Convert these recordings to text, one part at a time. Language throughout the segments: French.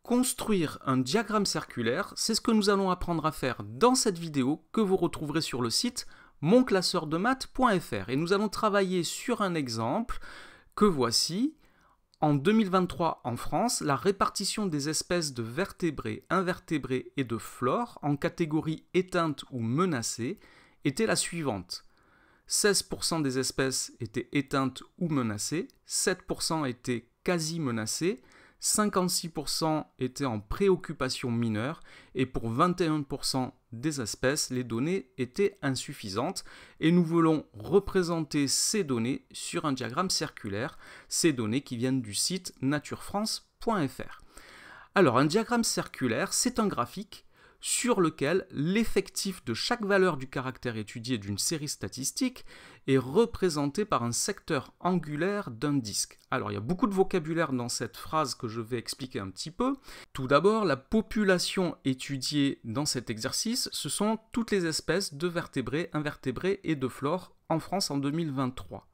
Construire un diagramme circulaire, c'est ce que nous allons apprendre à faire dans cette vidéo que vous retrouverez sur le site monclasseurdemaths.fr. Et nous allons travailler sur un exemple que voici. En 2023 en France, la répartition des espèces de vertébrés, invertébrés et de flore en catégories éteintes ou menacées était la suivante. 16% des espèces étaient éteintes ou menacées, 7% étaient quasi menacées, 56% étaient en préoccupation mineure et pour 21% des espèces, les données étaient insuffisantes et nous voulons représenter ces données sur un diagramme circulaire, ces données qui viennent du site naturefrance.fr. Alors un diagramme circulaire, c'est un graphique sur lequel l'effectif de chaque valeur du caractère étudié d'une série statistique est représenté par un secteur angulaire d'un disque. Alors il y a beaucoup de vocabulaire dans cette phrase que je vais expliquer un petit peu. Tout d'abord, la population étudiée dans cet exercice, ce sont toutes les espèces de vertébrés, invertébrés et de flore en France en 2023.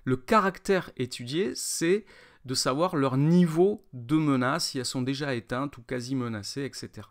Le caractère étudié, c'est de savoir leur niveau de menace, si elles sont déjà éteintes ou quasi menacées, etc.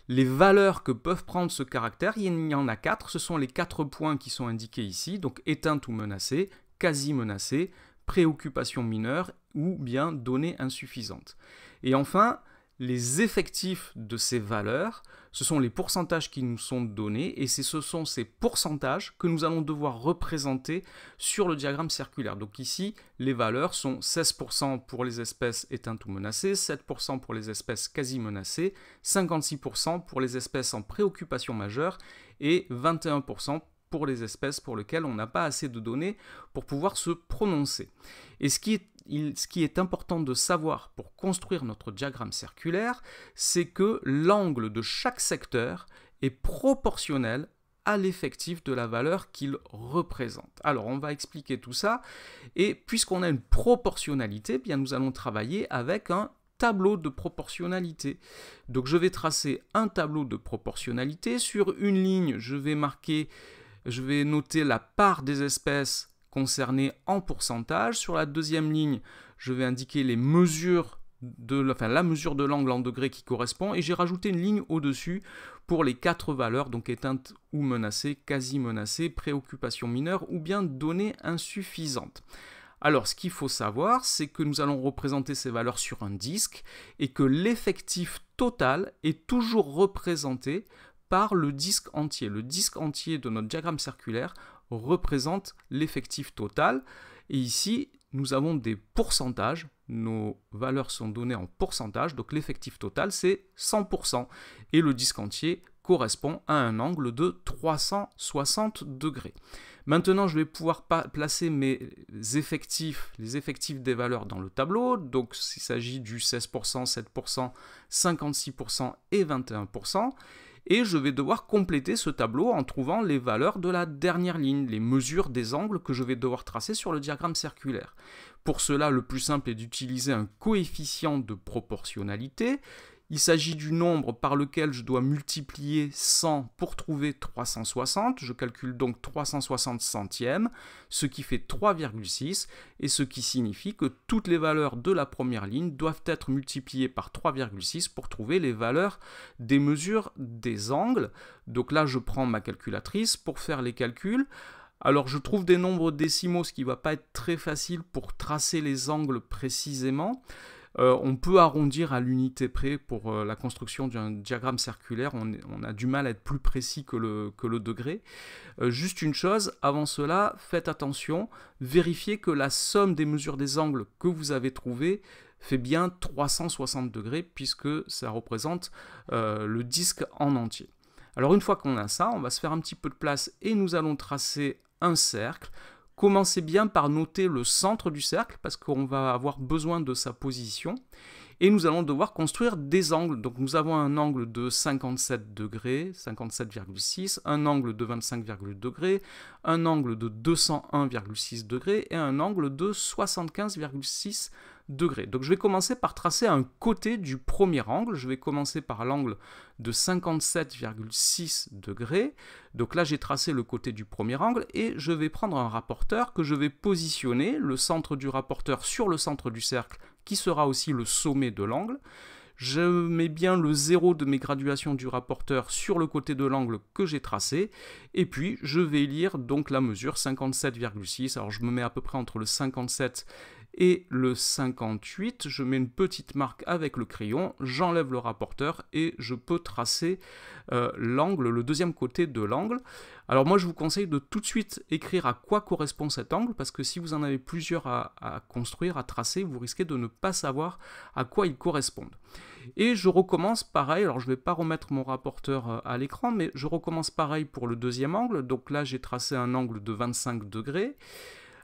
Les valeurs que peuvent prendre ce caractère, il y en a 4, ce sont les 4 points qui sont indiqués ici, donc éteinte ou menacée, quasi menacée, préoccupation mineure ou bien données insuffisantes. Et enfin, les effectifs de ces valeurs, ce sont les pourcentages qui nous sont donnés et ce sont ces pourcentages que nous allons devoir représenter sur le diagramme circulaire. Donc ici, les valeurs sont 16% pour les espèces éteintes ou menacées, 7% pour les espèces quasi menacées, 56% pour les espèces en préoccupation majeure et 21% pour les espèces pour lesquelles on n'a pas assez de données pour pouvoir se prononcer. Et ce qui est important de savoir pour construire notre diagramme circulaire, c'est que l'angle de chaque secteur est proportionnel à l'effectif de la valeur qu'il représente. Alors on va expliquer tout ça, et puisqu'on a une proportionnalité, bien nous allons travailler avec un tableau de proportionnalité. Donc je vais tracer un tableau de proportionnalité. Sur une ligne, je vais noter la part des espèces concernées en pourcentage. Sur la deuxième ligne, je vais indiquer la mesure de l'angle en degrés qui correspond et j'ai rajouté une ligne au-dessus pour les 4 valeurs, donc éteintes ou menacées, quasi menacées, préoccupation mineure ou bien données insuffisantes. Alors ce qu'il faut savoir, c'est que nous allons représenter ces valeurs sur un disque et que l'effectif total est toujours représenté par le disque entier. Le disque entier de notre diagramme circulaire représente l'effectif total. Et ici, nous avons des pourcentages. Nos valeurs sont données en pourcentage. Donc l'effectif total, c'est 100%. Et le disque entier correspond à un angle de 360 degrés. Maintenant, je vais pouvoir placer mes effectifs, les effectifs des valeurs dans le tableau. Donc, il s'agit du 16%, 7%, 56% et 21%. Et je vais devoir compléter ce tableau en trouvant les valeurs de la dernière ligne, les mesures des angles que je vais devoir tracer sur le diagramme circulaire. Pour cela, le plus simple est d'utiliser un coefficient de proportionnalité. Il s'agit du nombre par lequel je dois multiplier 100 pour trouver 360. Je calcule donc 360 centièmes, ce qui fait 3,6 et ce qui signifie que toutes les valeurs de la première ligne doivent être multipliées par 3,6 pour trouver les valeurs des mesures des angles. Donc là, je prends ma calculatrice pour faire les calculs. Alors je trouve des nombres décimaux, ce qui ne va pas être très facile pour tracer les angles précisément. On peut arrondir à l'unité près pour la construction d'un diagramme circulaire, on a du mal à être plus précis que le degré. Juste une chose, avant cela, faites attention, vérifiez que la somme des mesures des angles que vous avez trouvées fait bien 360 degrés puisque ça représente le disque en entier. Alors une fois qu'on a ça, on va se faire un petit peu de place et nous allons tracer un cercle. Commencez bien par noter le centre du cercle parce qu'on va avoir besoin de sa position et nous allons devoir construire des angles. Donc nous avons un angle de 57 degrés, 57,6, un angle de 25,2 degrés, un angle de 201,6 degrés et un angle de 75,6 degrés. Donc je vais commencer par tracer un côté du premier angle. Je vais commencer par l'angle de 57,6 degrés. Donc là j'ai tracé le côté du premier angle et je vais prendre un rapporteur que je vais positionner, le centre du rapporteur sur le centre du cercle qui sera aussi le sommet de l'angle. Je mets bien le 0 de mes graduations du rapporteur sur le côté de l'angle que j'ai tracé, et puis je vais lire donc la mesure 57,6. Alors je me mets à peu près entre le 57 et le 58, je mets une petite marque avec le crayon, j'enlève le rapporteur et je peux tracer l'angle, le deuxième côté de l'angle. Alors moi je vous conseille de tout de suite écrire à quoi correspond cet angle, parce que si vous en avez plusieurs à construire, à tracer, vous risquez de ne pas savoir à quoi ils correspondent. Et je recommence pareil, alors je ne vais pas remettre mon rapporteur à l'écran, mais je recommence pareil pour le deuxième angle. Donc là j'ai tracé un angle de 25 degrés.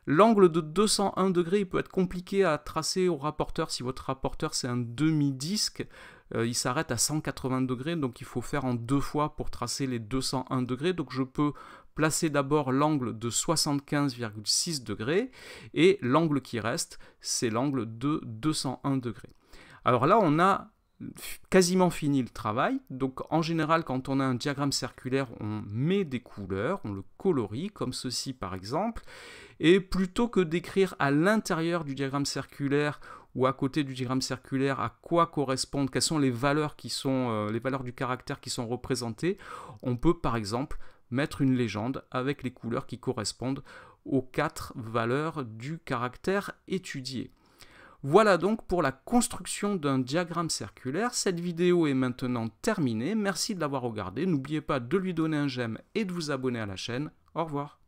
L'angle de 201 degrés, il peut être compliqué à tracer au rapporteur. Si votre rapporteur c'est un demi-disque, il s'arrête à 180 degrés, donc il faut faire en 2 fois pour tracer les 201 degrés. Donc je peux placer d'abord l'angle de 75,6 degrés, et l'angle qui reste, c'est l'angle de 201 degrés. Alors là, on a quasiment fini le travail. Donc en général, quand on a un diagramme circulaire, on met des couleurs, on le colorie, comme ceci par exemple. Et plutôt que d'écrire à l'intérieur du diagramme circulaire ou à côté du diagramme circulaire à quoi correspondent, quelles sont les valeurs qui sont les valeurs du caractère qui sont représentées, on peut par exemple mettre une légende avec les couleurs qui correspondent aux 4 valeurs du caractère étudié. Voilà donc pour la construction d'un diagramme circulaire. Cette vidéo est maintenant terminée. Merci de l'avoir regardée. N'oubliez pas de lui donner un j'aime et de vous abonner à la chaîne. Au revoir.